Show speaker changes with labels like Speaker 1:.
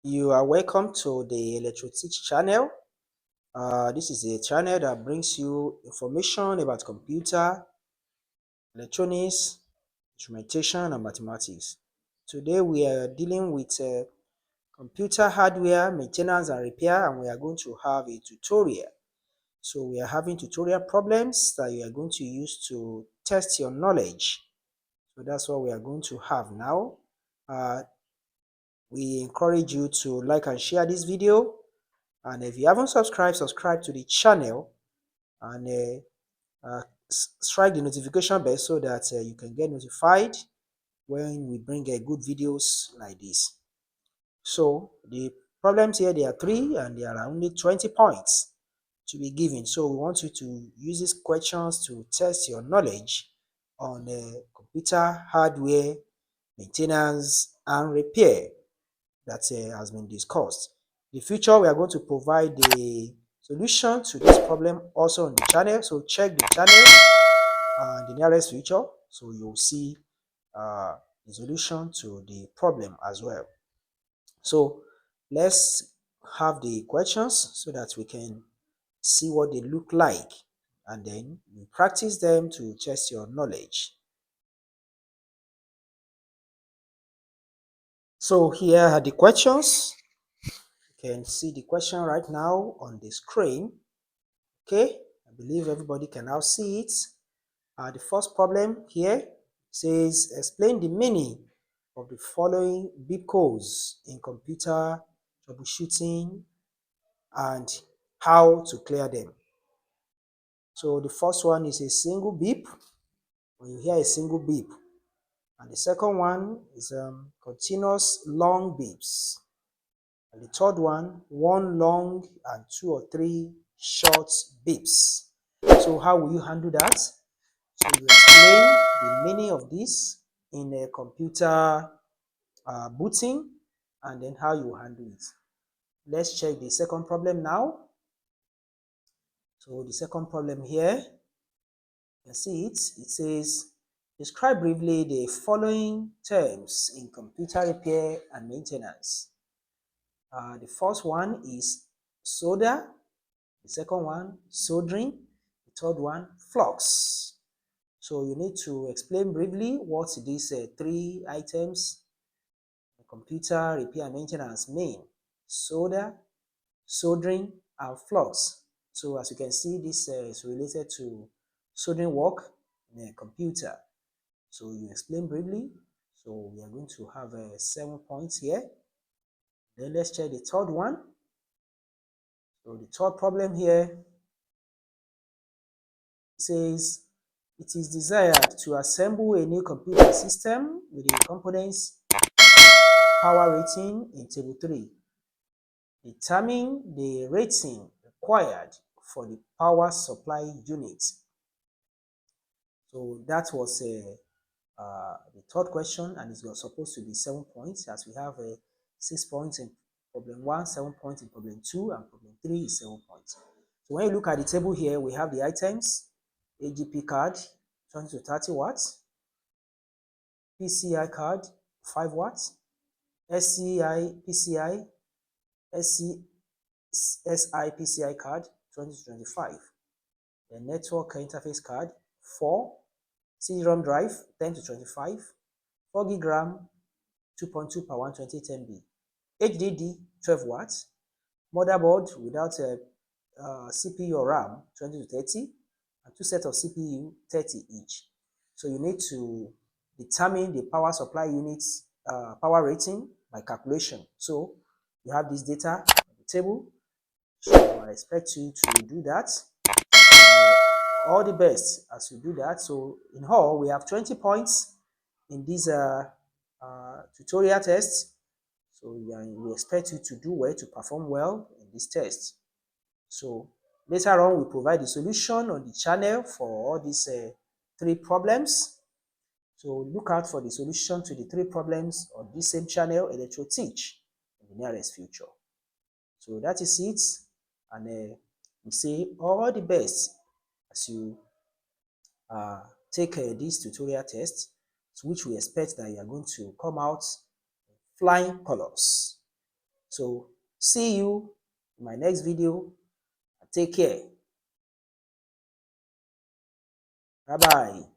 Speaker 1: You are welcome to the Electroteach channel. This is a channel that brings you information about computer, electronics, instrumentation, and mathematics. Today we are dealing with computer hardware maintenance and repair, and we are going to have a tutorial. So we are having tutorial problems that you are going to use to test your knowledge. So that's what we are going to have now. We encourage you to like and share this video. And if you haven't subscribed, subscribe to the channel and strike the notification bell so that you can get notified when we bring good videos like this. So the problems here, there are 3 and there are only 20 points to be given. So we want you to use these questions to test your knowledge on computer hardware maintenance and repair that has been discussed. In the future, we are going to provide the solution to this problem also on the channel. So check the channel in the nearest future. So you'll see the solution to the problem as well. So let's have the questions so that we can see what they look like, and then you practice them to test your knowledge. So here are the questions. You can see the question right now on the screen. Okay, I believe everybody can now see it. The first problem here says explain the meaning of the following beep codes in computer troubleshooting and how to clear them. So the first one is a single beep. When you hear a single beep, and the second one is continuous long beeps, and the third one long and 2 or 3 short beeps. So how will you handle that? So you explain the meaning of this in a computer booting, and then how you handle it. Let's check the second problem now. So the second problem here, you can see it. It says, describe briefly the following terms in computer repair and maintenance. The first one is solder, the second one soldering, the third one flux. So you need to explain briefly what these 3 items in computer repair and maintenance mean: solder, soldering, and flux. So as you can see, this is related to soldering work in a computer. So you explain briefly. So we are going to have 7 points here. Then let's check the third one. So the third problem here says it is desired to assemble a new computer system with the components power rating in table 3. Determine the rating required for the power supply unit. So that was the third question, and it's supposed to be 7 points, as we have 6 points in problem 1, 7 points in problem 2, and problem 3 is 7 points. So when you look at the table here, we have the items: AGP card 20 to 30 watts, PCI card 5 watts, SCI PCI, SI PCI card 20 to 25, the network interface card 4, CD-ROM drive 10 to 25, 4 gig RAM 2.2 per 120 MB, HDD 12 watts, motherboard without a CPU or RAM 20 to 30, and 2 sets of CPU 30 each. So you need to determine the power supply unit's power rating by calculation. So you have this data on the table. So I expect you to do that. All the best as you do that. So in all, we have 20 points in this tutorial test. So we expect you to do well, to perform well in this test. So later on, we provide the solution on the channel for all these 3 problems. So look out for the solution to the 3 problems on this same channel, Electroteach, in the nearest future. So that is it, and we say all the best as you take this tutorial test, which we expect that you are going to come out flying colors. So see you in my next video. Take care. Bye bye.